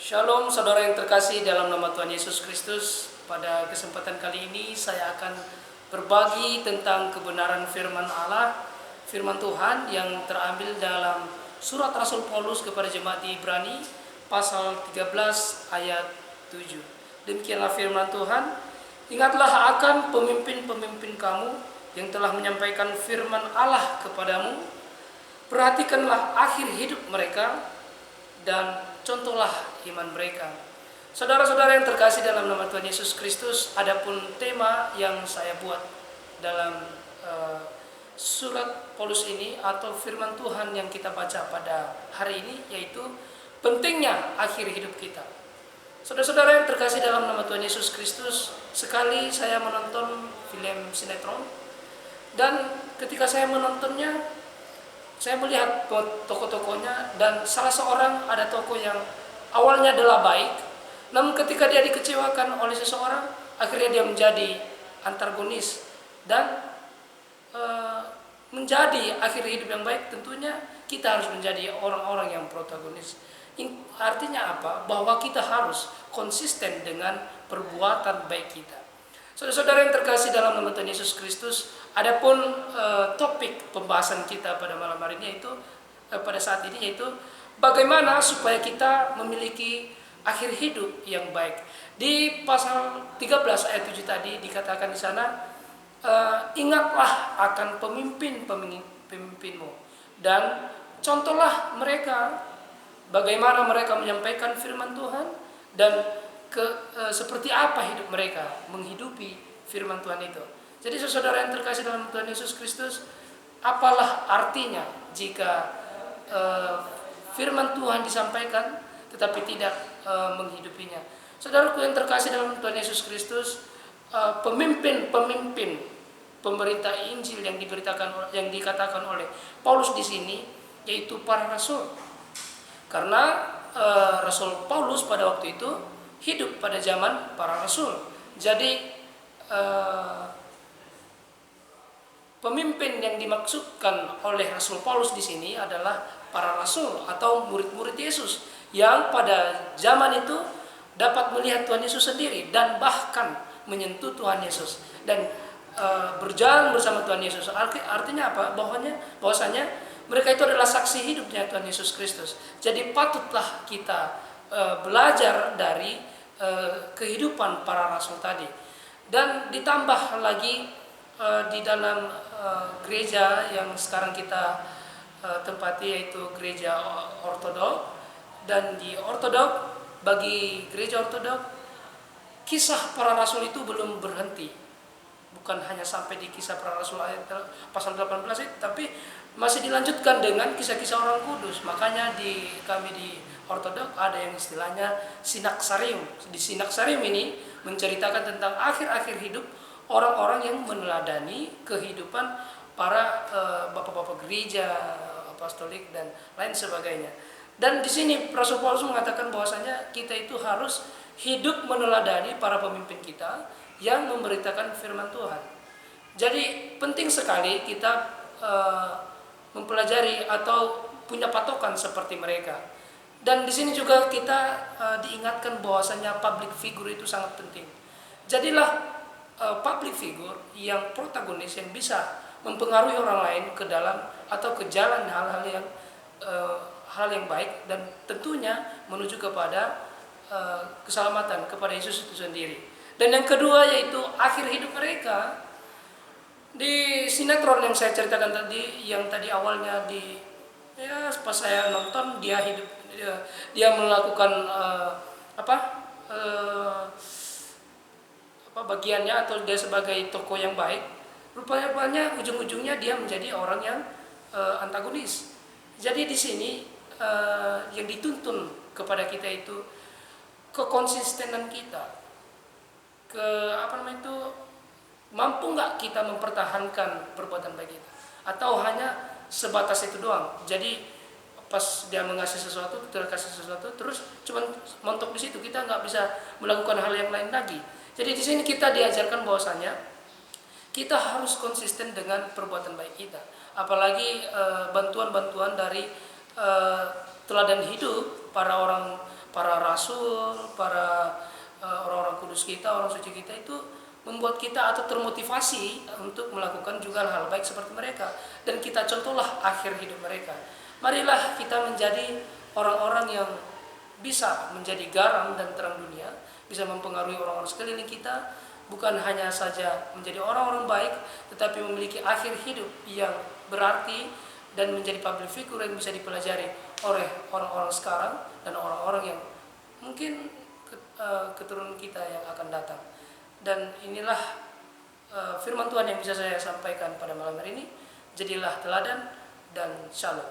Shalom saudara yang terkasih dalam nama Tuhan Yesus Kristus. Pada kesempatan kali ini saya akan berbagi tentang kebenaran firman Allah, firman Tuhan yang terambil dalam surat Rasul Paulus kepada jemaat di Ibrani pasal 13 ayat 7. Demikianlah firman Tuhan, ingatlah akan pemimpin-pemimpin kamu yang telah menyampaikan firman Allah kepadamu. Perhatikanlah akhir hidup mereka dan contohlah iman mereka. Saudara-saudara yang terkasih dalam nama Tuhan Yesus Kristus, adapun tema yang saya buat dalam surat Paulus ini atau firman Tuhan yang kita baca pada hari ini, yaitu pentingnya akhir hidup kita. Saudara-saudara yang terkasih dalam nama Tuhan Yesus Kristus, sekali saya menonton film sinetron, dan ketika saya menontonnya, saya melihat tokoh-tokohnya, dan salah seorang ada tokoh yang awalnya adalah baik, namun ketika dia dikecewakan oleh seseorang, akhirnya dia menjadi antagonis dan menjadi akhir hidup yang baik. Tentunya kita harus menjadi orang-orang yang protagonis. Artinya apa? Bahwa kita harus konsisten dengan perbuatan baik kita. Saudara-saudara yang terkasih dalam nama Tuhan Yesus Kristus, adapun topik pembahasan kita pada malam hari ini yaitu pada saat ini yaitu bagaimana supaya kita memiliki akhir hidup yang baik. Di pasal 13 ayat 7 tadi dikatakan di sana, ingatlah akan pemimpin-pemimpinmu dan contohlah mereka bagaimana mereka menyampaikan firman Tuhan dan seperti apa hidup mereka menghidupi firman Tuhan itu. Jadi saudara yang terkasih dalam Tuhan Yesus Kristus, apalah artinya jika firman Tuhan disampaikan tetapi tidak menghidupinya. Saudaraku yang terkasih dalam Tuhan Yesus Kristus, pemimpin-pemimpin pemerintah Injil yang dikatakan oleh Paulus di sini yaitu para rasul. Karena Rasul Paulus pada waktu itu hidup pada zaman para rasul. Jadi pemimpin yang dimaksudkan oleh Rasul Paulus di sini adalah para rasul atau murid-murid Yesus yang pada zaman itu dapat melihat Tuhan Yesus sendiri dan bahkan menyentuh Tuhan Yesus dan berjalan bersama Tuhan Yesus. Artinya apa? Bahwasanya mereka itu adalah saksi hidupnya Tuhan Yesus Kristus. Jadi patutlah kita belajar dari kehidupan para rasul tadi. Dan ditambah lagi di dalam gereja yang sekarang kita tempati yaitu gereja Ortodok. Dan di Ortodok, bagi gereja Ortodok, kisah para rasul itu belum berhenti. Bukan hanya sampai di kisah para rasul ayat pasal 18 itu, tapi masih dilanjutkan dengan kisah-kisah orang kudus. Makanya kami di Ortodok ada yang istilahnya sinaksarium. Di sinaksarium ini menceritakan tentang akhir-akhir hidup orang-orang yang meneladani kehidupan para bapak-bapak gereja, apostolik dan lain sebagainya. Dan di sini Rasul Paulus mengatakan bahwasanya kita itu harus hidup meneladani para pemimpin kita yang memberitakan firman Tuhan. Jadi penting sekali kita mempelajari atau punya patokan seperti mereka. Dan di sini juga kita diingatkan bahwasanya public figure itu sangat penting. Jadilah public figure yang protagonis yang bisa mempengaruhi orang lain ke dalam atau ke jalan hal yang baik dan tentunya menuju kepada keselamatan kepada Yesus itu sendiri. Dan yang kedua yaitu akhir hidup mereka. Di sinetron yang saya ceritakan tadi, yang tadi awalnya pas saya nonton dia melakukan bagiannya atau dia sebagai tokoh yang baik, rupanya ujung-ujungnya dia menjadi orang yang antagonis. Jadi di sini yang dituntun kepada kita itu kekonsistenan kita, mampu nggak kita mempertahankan perbuatan baik kita, atau hanya sebatas itu doang. Jadi pas dia mengasih sesuatu, kita kasih sesuatu, terus cuma montok di situ, kita nggak bisa melakukan hal yang lain lagi. Jadi di sini kita diajarkan bahwasanya kita harus konsisten dengan perbuatan baik kita. Apalagi bantuan-bantuan dari teladan hidup para rasul, para orang-orang kudus kita, orang suci kita itu membuat kita atau termotivasi untuk melakukan juga hal baik seperti mereka, dan kita contohlah akhir hidup mereka. Marilah kita menjadi orang-orang yang bisa menjadi garam dan terang dunia, bisa mempengaruhi orang-orang sekeliling kita, bukan hanya saja menjadi orang-orang baik, tetapi memiliki akhir hidup yang berarti dan menjadi public figure yang bisa dipelajari oleh orang-orang sekarang dan orang-orang yang mungkin keturunan kita yang akan datang. Dan inilah firman Tuhan yang bisa saya sampaikan pada malam hari ini. Jadilah teladan dan shalom.